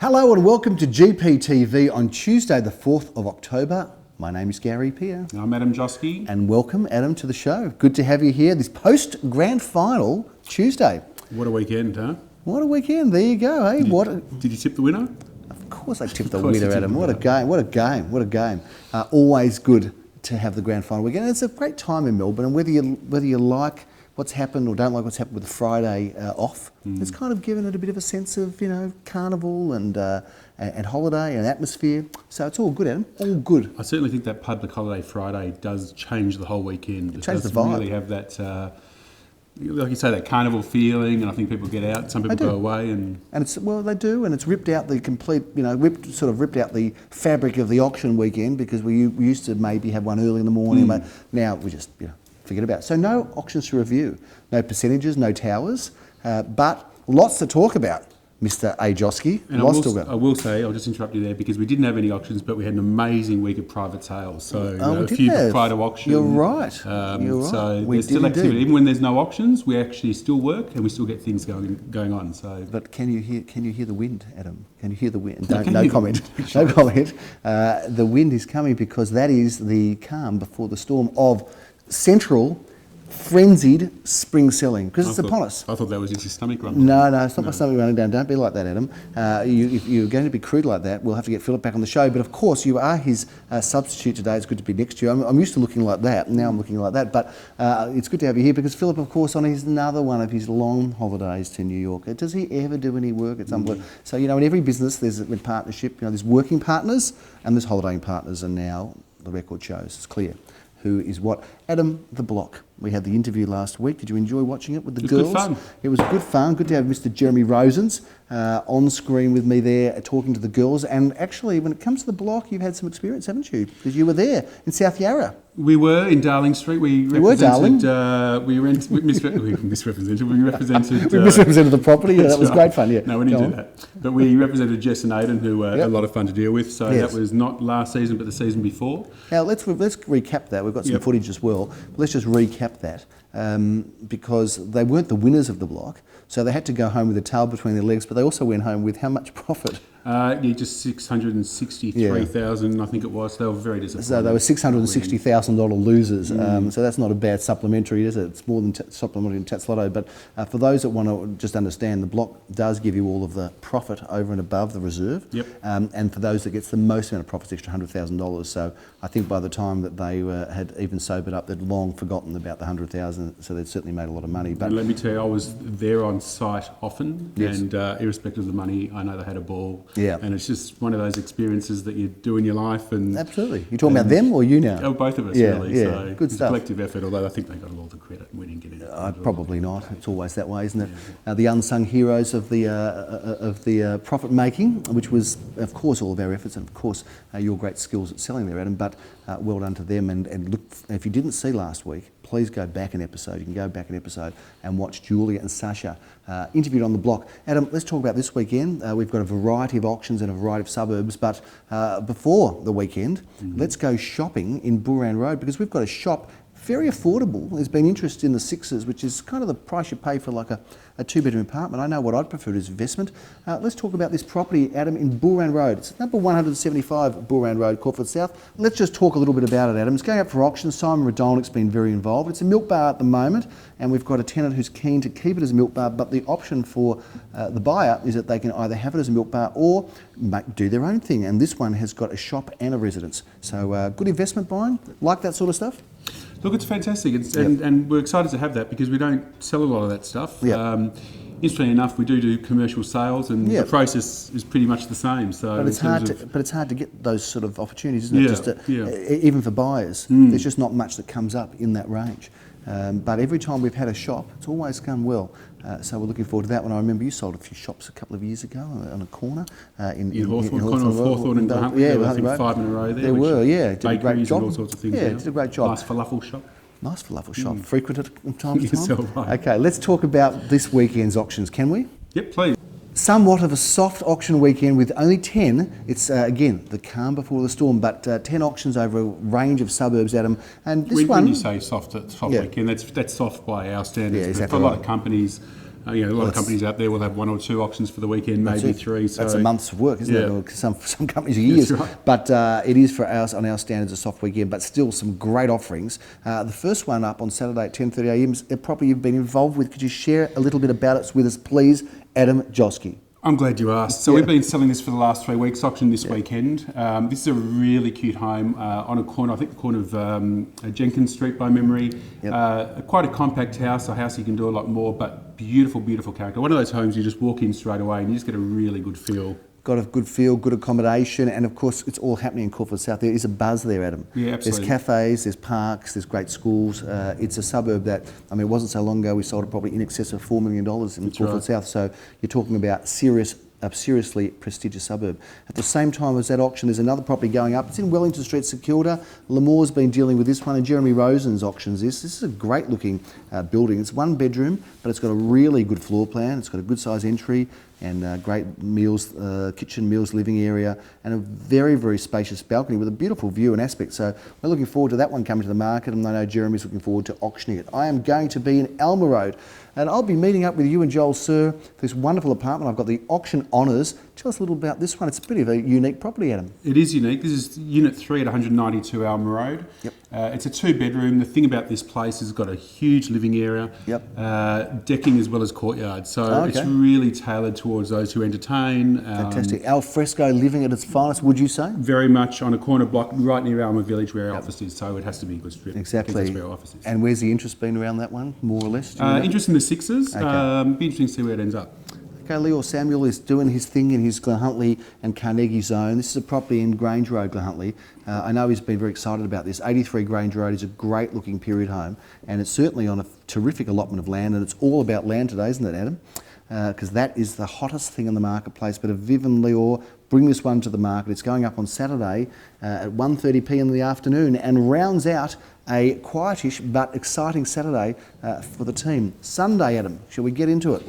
Hello and welcome to GPTV on Tuesday the 4th of October. My name is Gary Peer. I'm Adam Josky. And welcome, Adam, to the show. Good to have you here this post-grand final Tuesday. What a weekend, huh? What a weekend. There you go, eh? Did you tip the winner? Of course I tipped the winner, Adam. What a game, what a game, what a game. Always good to have the grand final weekend. It's a great time in Melbourne, and whether you like what's happened or don't like what's happened with the Friday off, it's kind of given it a bit of a sense of, you know, carnival and holiday and atmosphere. So it's all good, Adam, all good. I certainly think that public holiday Friday does change the whole weekend. It changes the vibe. Really have that, like you say, that carnival feeling, and I think people get out, some people go away. And it's, well, they do, and it's ripped out the complete, you know, ripped out the fabric of the auction weekend, because we used to maybe have one early in the morning, but now we just, you know, forget about it. So no auctions to review, no percentages, no towers, but lots to talk about, Mr. A. Josky. And I will say, I'll just interrupt you there, because we didn't have any auctions, but we had an amazing week of private sales. So a few prior to auction. You're right. You're right. So there's still activity. Even when there's no auctions, we actually still work and we still get things going on. So, but can you hear the wind, Adam? Can you hear the wind? No comment. No comment. The wind is coming because that is the calm before the storm of central frenzied spring selling, because it's upon us. I thought that was just your stomach running. No, it's not my stomach running down. Don't be like that, Adam. If you're going to be crude like that, we'll have to get Philip back on the show. But of course, you are his substitute today. It's good to be next to you. I'm used to looking like that. Now I'm looking like that. But it's good to have you here, because Philip, of course, on another one of his long holidays to New York. Does he ever do any work? It's unbelievable. So, you know, in every business, there's a partnership. You know, there's working partners and there's holidaying partners. And now the record shows it's clear who is what. Adam, the block. We had the interview last week. Did you enjoy watching it with the girls? Good fun. It was good fun. Good to have Mr. Jeremy Rosens on screen with me there talking to the girls. And actually, when it comes to the block, you've had some experience, haven't you? Because you were there in South Yarra. We were in Darling Street. We misrepresented. We misrepresented the property. Yeah, that was great fun. Yeah. No, we didn't do that. But we represented Jess and Aidan, who were a lot of fun to deal with. So that was not last season, but the season before. Now let's recap that. We've got some footage as well. But let's just recap that, because they weren't the winners of the block, so they had to go home with a tail between their legs. But they also went home with how much profit? Just 663,000, I think it was. They were very disappointed. So they were $660,000 losers. So that's not a bad supplementary, is it? It's more than supplementary in Tats Lotto. But for those that want to just understand, the block does give you all of the profit over and above the reserve. Yep. And for those that gets the most amount of profit, it's extra $100,000. So I think by the time that they had even sobered up, they'd long forgotten about the $100,000. So they'd certainly made a lot of money. But and let me tell you, I was there on site often, and irrespective of the money, I know they had a ball. Yeah. And it's just one of those experiences that you do in your life. And absolutely. You're talking about them or you now? Oh, both of us, really. Yeah, so good stuff. Collective effort, although I think they got all the credit and we didn't get it. Probably not. It's always that way, isn't it? The unsung heroes of the profit making, which was, of course, all of our efforts, and of course, your great skills at selling there, Adam. But well done to them. And look, if you didn't see last week, please go back an episode. You can go back an episode and watch Julia and Sasha interviewed on the block. Adam, let's talk about this weekend. We've got a variety of auctions and a variety of suburbs, but before the weekend, let's go shopping in Booran Road, because we've got a shop very affordable. There's been interest in the sixes, which is kind of the price you pay for like a two-bedroom apartment. I know what I'd prefer is investment. Let's talk about this property, Adam, in Booran Road. It's number 175 Booran Road, Caulfield South. Let's just talk a little bit about it, Adam. It's going up for auction. Simon Radolnik's been very involved. It's a milk bar at the moment, and we've got a tenant who's keen to keep it as a milk bar, but the option for the buyer is that they can either have it as a milk bar or do their own thing. And this one has got a shop and a residence. So good investment buying. Like that sort of stuff? Look, it's fantastic, and we're excited to have that, because we don't sell a lot of that stuff. Interestingly enough, we do commercial sales, and the process is pretty much the same. So, but it's hard to get those sort of opportunities, isn't it? Just even for buyers, there's just not much that comes up in that range. But every time we've had a shop, it's always gone well. So we're looking forward to that one. I remember you sold a few shops a couple of years ago on a corner in Hawthorne and Huntley. There were, I think, 5 in a row there. There were, did a great job. And all sorts of things. Yeah, did a great job. Nice falafel shop. Nice falafel shop. Frequented from time to time. So right. Okay, let's talk about this weekend's auctions, can we? Yep, please. Somewhat of a soft auction weekend with only 10. It's, again, the calm before the storm, but 10 auctions over a range of suburbs, Adam. And this one... When you say soft weekend, that's soft by our standards. Yeah, exactly for a lot of companies, A lot of companies out there will have 1 or 2 auctions for the weekend, maybe 3. So that's a month's work, isn't it? Or some companies are years. That's right. But it is for us on our standards a soft weekend, but still some great offerings. The first one up on Saturday at 10:30 a.m. is a property you've been involved with. Could you share a little bit about it with us, please, Adam Josky? I'm glad you asked. So we've been selling this for the last 3 weeks, auction this weekend. This is a really cute home on a corner, I think the corner of Jenkins Street by memory. Quite a compact house, a house you can do a lot more, but beautiful, beautiful character. One of those homes you just walk in straight away and you just get a really good feel. Got a good feel, good accommodation, and of course it's all happening in Caulfield South. There is a buzz there, Adam. Yeah, absolutely. There's cafes, there's parks, there's great schools. It's a suburb that, I mean, it wasn't so long ago we sold a property in excess of $4 million in Caulfield South, so you're talking about a seriously prestigious suburb. At the same time as that auction, there's another property going up. It's in Wellington Street, St Kilda. Lamore's been dealing with this one, and Jeremy Rosen's auctions this. This is a great looking building. It's 1 bedroom, but it's got a really good floor plan. It's got a good size entry and great meals, kitchen, meals, living area, and a very, very spacious balcony with a beautiful view and aspect. So we're looking forward to that one coming to the market, and I know Jeremy's looking forward to auctioning it. I am going to be in Alma Road, and I'll be meeting up with you and Joel Sir for this wonderful apartment. I've got the auction honours. Tell us a little about this one. It's a bit of a unique property, Adam. It is unique. This is Unit 3 at 192 Alma Road. Yep. It's a 2-bedroom. The thing about this place is it's got a huge living area, decking as well as courtyard. So it's really tailored towards those who entertain. Fantastic. Al fresco living at its finest, would you say? Very much on a corner block right near Alma Village where our office is. So it has to be a good strip. Exactly. That's where our office is. And where's the interest been around that one, more or less? Interest in the Sixers. Be interesting to see where it ends up. Okay, Leo Samuel is doing his thing in his Glenhuntly and Carnegie zone. This is a property in Grange Road, Glenhuntly. I know he's been very excited about this. 83 Grange Road is a great looking period home, and it's certainly on a terrific allotment of land, and it's all about land today, isn't it, Adam? Because that is the hottest thing in the marketplace. But Viv and Leo bring this one to the market. It's going up on Saturday at 1:30 p.m. in the afternoon and rounds out a quietish but exciting Saturday for the team. Sunday, Adam, shall we get into it?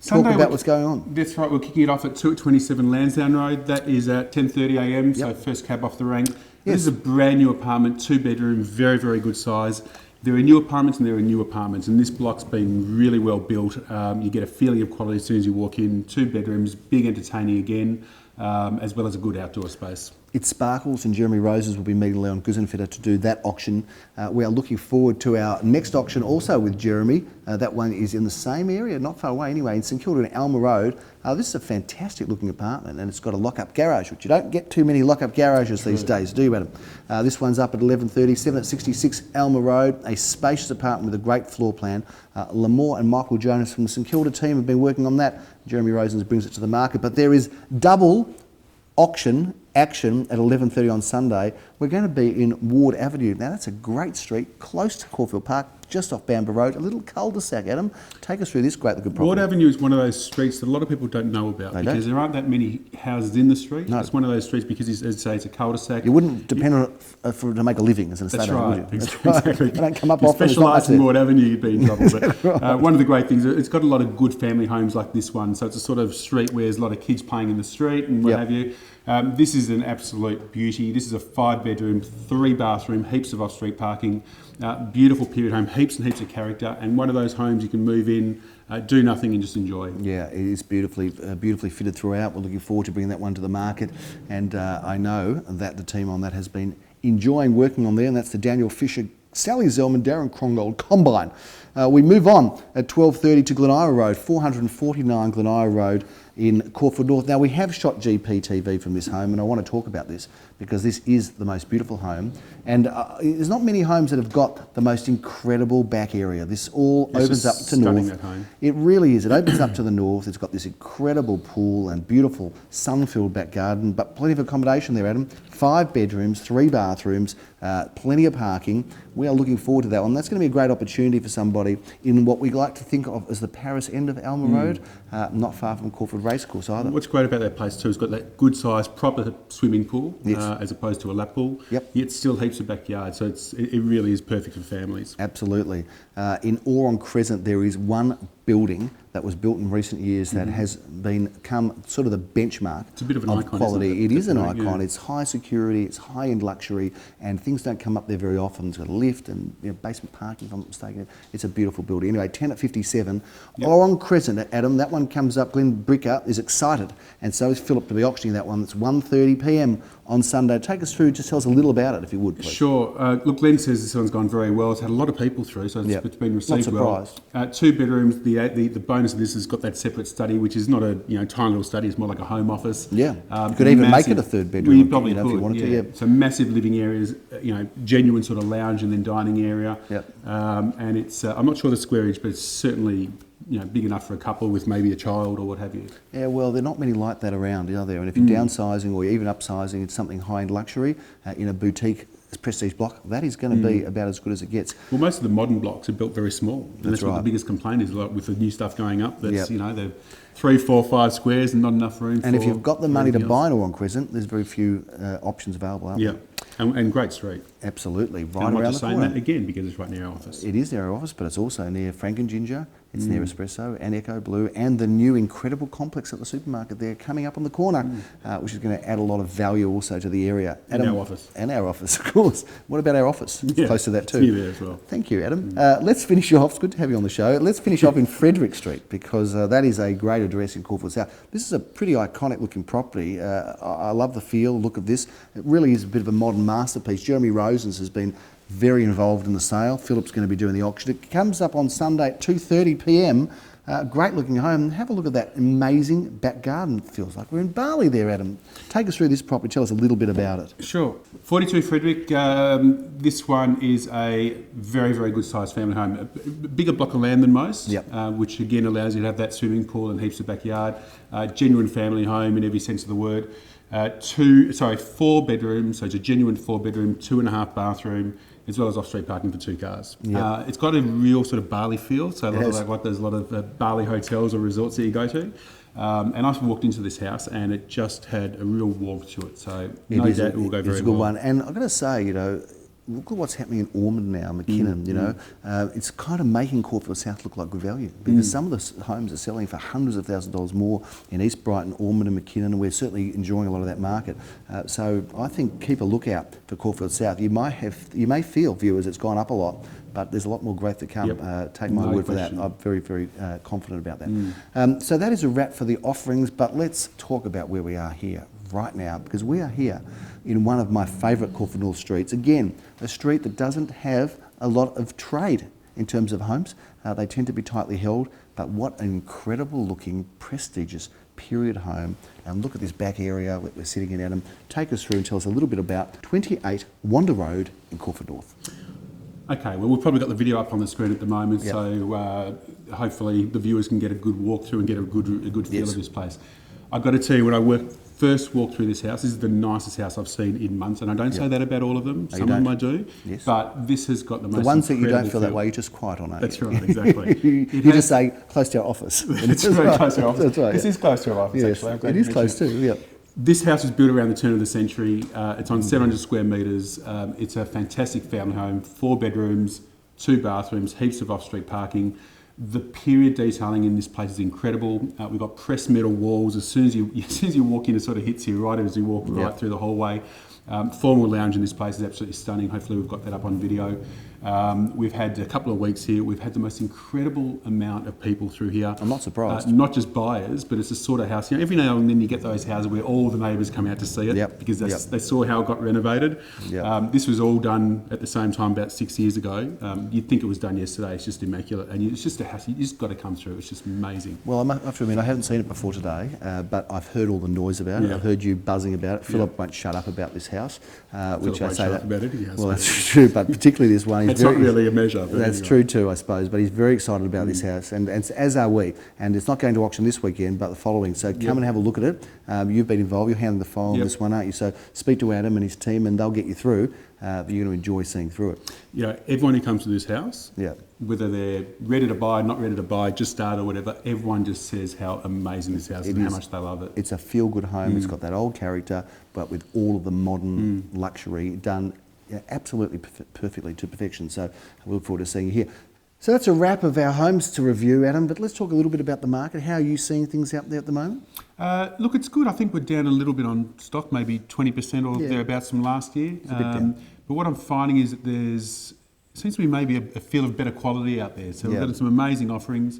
Talk about what's going on. That's right. We're kicking it off at 227 Lansdowne Road. That is at 10:30 a.m. So first cab off the rank. This is a brand new apartment, 2-bedroom, very, very good size. There are new apartments and there are new apartments, and this block's been really well built. You get a feeling of quality as soon as you walk in. 2 bedrooms, big entertaining again, as well as a good outdoor space. It sparkles, and Jeremy Roses will be meeting Leon Guzenfitter to do that auction. We are looking forward to our next auction also with Jeremy. That one is in the same area, not far away anyway, in St Kilda and Alma Road. This is a fantastic looking apartment, and it's got a lock-up garage, which you don't get too many lock-up garages these days, do you, Adam? This one's up at 11:37 at 66 Alma Road, a spacious apartment with a great floor plan. Lamore and Michael Jonas from the St Kilda team have been working on that. Jeremy Rosens brings it to the market, but there is double auction action at 11:30 on Sunday. We're going to be in Ward Avenue. Now that's a great street, close to Caulfield Park, just off Bamber Road, a little cul-de-sac. Adam, take us through this great looking property. Ward Avenue is one of those streets that a lot of people don't know about because there aren't that many houses in the street. No. It's one of those streets because, as I say, it's a cul-de-sac. You wouldn't depend on it to make a living as an estate owner, would you? Exactly. They don't come up often. If you specialise in Ward Avenue, you'd be in trouble. But one of the great things, it's got a lot of good family homes like this one. So it's a sort of street where there's a lot of kids playing in the street and what have you. This is an absolute beauty. This is a 5-bedroom, 3-bathroom, heaps of off-street parking, beautiful period home, heaps and heaps of character, and one of those homes you can move in, do nothing and just enjoy. Yeah, it is beautifully fitted throughout. We're looking forward to bringing that one to the market, and I know that the team on that has been enjoying working on there, and that's the Daniel Fisher, Sally Zellman, Darren Krongold combine. We move on at 12:30 to Glen Ira Road, 449 Glen Ira Road in Caulfield North. Now we have shot GPTV from this home, and I want to talk about this because this is the most beautiful home, and there's not many homes that have got the most incredible back area. This all opens up to north. That home. It really is. It opens up to the north. It's got this incredible pool and beautiful sun-filled back garden, but plenty of accommodation there, Adam. 5 bedrooms, 3 bathrooms, plenty of parking. We are looking forward to that one. That's going to be a great opportunity for somebody in what we like to think of as the Paris end of Alma Road, not far from Caulfield Racecourse either. What's great about that place too, it's got that good size proper swimming pool as opposed to a lap pool. Yep. Yet still heaps of backyard, so it really is perfect for families. Absolutely. In Oron Crescent there is one building that was built in recent years that has become sort of the benchmark. It's a bit of an icon, quality. isn't it? It is an Definitely, icon. yeah. It's high security, it's high-end luxury, and things don't come up there very often. It's got a lift and basement parking, if I'm not mistaken. It's a beautiful building. Anyway, 10 at 57. Oron Crescent, Adam, that one comes up. Glenn Bricker is excited, and so is Philip to be auctioning that one. It's 1:30 p.m. on Sunday. Take us through, just tell us a little about it, if you would, please. Sure. Look, Glenn says this one's gone very well. It's had a lot of people through, so it's been received Not well. 2 bedrooms. The bonus of this has got that separate study, which is not a tiny little study. It's more like a home office. Yeah, you could even make it a third bedroom. Well, you probably could, if you wanted to. Yeah. So massive living areas, genuine sort of lounge and then dining area. Yep. And it's I'm not sure the squareage, but it's certainly big enough for a couple with maybe a child or what have you. Yeah, well, there are not many like that around, are there? And if you're downsizing or even upsizing, it's something high-end luxury in a boutique prestige block, that is going to be about as good as it gets. Well, most of the modern blocks are built very small. And that's right. what the biggest complaint is, like with the new stuff going up. That's they're 3, 4, 5 squares and not enough room. And for if you've got the money to anything buy else. an Oron Crescent, there's very few options available, aren't there? And great street. Absolutely, right And I'm not around just the saying corner. that again because it's right near our office. It is near our office, but it's also near Frank and Ginger. It's near Espresso and Echo Blue, and the new incredible complex at the supermarket there coming up on the corner, which is going to add a lot of value also to the area. And our office. And our office, of course. What about our office? It's close to that too. It's near there as well. Thank you, Adam. Let's finish off. It's good to have you on the show. Let's finish off in Frederick Street, because that is a great address in Caulfield South. This is a pretty iconic looking property. I love the feel, look of this. It really is a bit of a modern masterpiece. Jeremy Rosens has been very involved in the sale. Philip's going to be doing the auction. It comes up on Sunday at 2:30 p.m. Great looking home. Have a look at that amazing back garden. Feels like we're in Bali there, Adam. Take us through this property. Tell us a little bit about it. Sure. 42 Frederick. This one is a very, very good sized family home. A bigger block of land than most, which again allows you to have that swimming pool and heaps of backyard. Genuine family home in every sense of the word. 4 bedrooms, so it's a genuine 4-bedroom, 2.5 bathroom, as well as off-street parking for 2 cars. It's got a real sort of Bali feel, so there's a lot of Bali hotels or resorts that you go to. And I walked into this house and it just had a real warmth to it, so no doubt it will go very well. It's a good one, and I've got to say, look at what's happening in Ormond now, McKinnon, it's kind of making Caulfield South look like good value, because some of the homes are selling for hundreds of thousands of dollars more in East Brighton, Ormond and McKinnon, and we're certainly enjoying a lot of that market. So I think keep a lookout for Caulfield South. You may feel, viewers, it's gone up a lot, but there's a lot more growth to come. Take my word for that. I'm very, very confident about that. So that is a wrap for the offerings, but let's talk about where we are here right now, because we are here in one of my favourite Caulfield North streets. Again, a street that doesn't have a lot of trade in terms of homes. They tend to be tightly held, but what an incredible looking, prestigious period home. And look at this back area that we're sitting in, Adam. Take us through and tell us a little bit about 28 Wander Road in Caulfield North. Okay, well, we've probably got the video up on the screen at the moment, so hopefully the viewers can get a good walk through and get a good feel of this place. I've got to tell you, when I first walked through this house, this is the nicest house I've seen in months, and I don't say that about all of them. No, some of them I do, but this has got the most. The ones that you don't feel feel that way, you're just quiet on, aren't That's you? right, exactly. You just say close to our office. It's very close to our office. That's right. This is close to our office, actually. It is close too. Yeah. This house was built around the turn of the century. It's on 700 square metres. It's a fantastic family home, 4 bedrooms, 2 bathrooms, heaps of off-street parking. The period detailing in this place is incredible. We've got pressed metal walls. As soon as you walk in, it sort of hits you right as you walk right through the hallway. Formal lounge in this place is absolutely stunning. Hopefully we've got that up on video. We've had a couple of weeks here. We've had the most incredible amount of people through here. I'm not surprised. Not just buyers, but it's a sort of house. Every now and then you get those houses where all the neighbours come out to see it because they saw how it got renovated. This was all done at the same time about 6 years ago. You'd think it was done yesterday. It's just immaculate, and it's just a house. You just got to come through. It's just amazing. Well, I have to admit, I haven't seen it before today, but I've heard all the noise about it. I've heard you buzzing about it. Philip won't shut up about this house, which I say that. About it, yes, well, that's true, but particularly this one. It's not really a measure. That's true too, I suppose. But he's very excited about this house, and as are we. And it's not going to auction this weekend, but the following. So come and have a look at it. You've been involved. You're handling the file on this one, aren't you? So speak to Adam and his team, and they'll get you through. But you're going to enjoy seeing through it. Everyone who comes to this house, whether they're ready to buy, not ready to buy, just started or whatever, everyone just says how amazing this house is and how much they love it. It's a feel-good home. It's got that old character, but with all of the modern luxury done absolutely perfectly to perfection. So I look forward to seeing you here. So that's a wrap of our homes to review, Adam, but let's talk a little bit about the market. How are you seeing things out there at the moment? Look, it's good. I think we're down a little bit on stock, maybe 20% or thereabouts from last year. It's a bit down. But what I'm finding is that seems to be maybe a feel of better quality out there. So we've got some amazing offerings.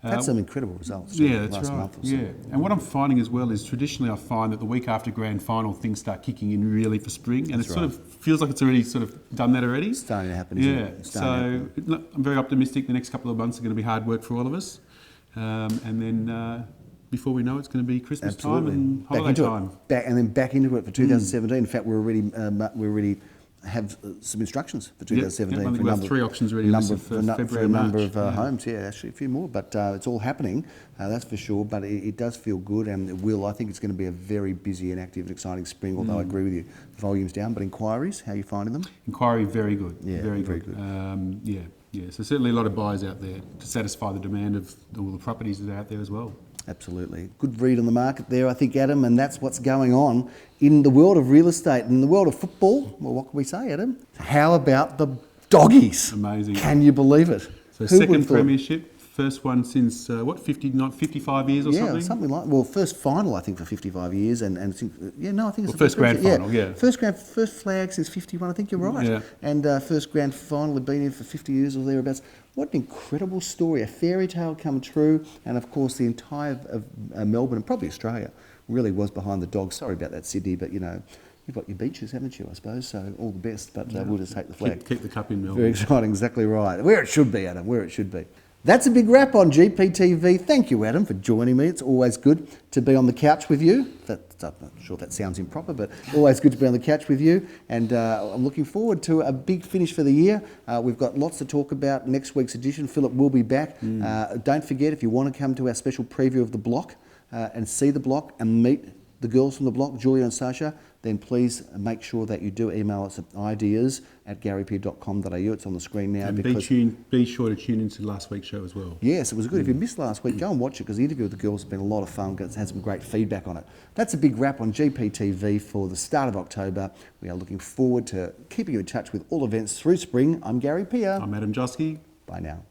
Had some incredible results. Yeah, that's last right. month or so. Yeah, and what I'm finding as well is traditionally I find that the week after grand final things start kicking in really for spring, and it sort of feels like it's already sort of done that already. It's starting to happen. Isn't it? It's starting to happen. I'm very optimistic. The next couple of months are going to be hard work for all of us, and then before we know it's going to be Christmas time and holiday time. And then back into it for 2017. In fact, we're already have some instructions for 2017. I think we have 3 auctions ready for February for a number March. of homes. Yeah, actually a few more, but it's all happening. That's for sure. But it does feel good, and it will. I think it's going to be a very busy and active and exciting spring. Although I agree with you, volume's down. But inquiries, how are you finding them? Inquiry very good. Yeah, very good. Yeah. So certainly a lot of buyers out there to satisfy the demand of all the properties that are out there as well. Absolutely. Good read on the market there, I think, Adam, and that's what's going on in the world of real estate. In the world of football, well, what can we say, Adam? How about the doggies? Amazing. Can you believe it? So second premiership, first one since, 55 years or something? Yeah, something like, well, first final, I think, for 55 years, and I think it's first grand final, First flag since 51, I think you're right. Yeah. And first grand final had been here for 50 years or thereabouts. What an incredible story, a fairy tale come true, and of course the entire of Melbourne and probably Australia really was behind the Dogs. Sorry about that, Sydney, but you've got your beaches, haven't you, I suppose, so all the best, but we'll just take the flag. Keep the cup in Melbourne. Very exciting, exactly right. Where it should be, Adam, where it should be. That's a big wrap on GPTV. Thank you, Adam, for joining me. It's always good to be on the couch with you. I'm not sure that sounds improper, but always good to be on the couch with you. And I'm looking forward to a big finish for the year. We've got lots to talk about next week's edition. Philip will be back. Don't forget, if you want to come to our special preview of the block and see the block and meet the girls from the block, Julia and Sasha, then please make sure that you do email us at ideas@garypeer.com.au. It's on the screen now. And be sure to tune into last week's show as well. Yes, it was good. If you missed last week, go and watch it, because the interview with the girls has been a lot of fun. It's had some great feedback on it. That's a big wrap on GPTV for the start of October. We are looking forward to keeping you in touch with all events through spring. I'm Gary Peer. I'm Adam Josky. Bye now.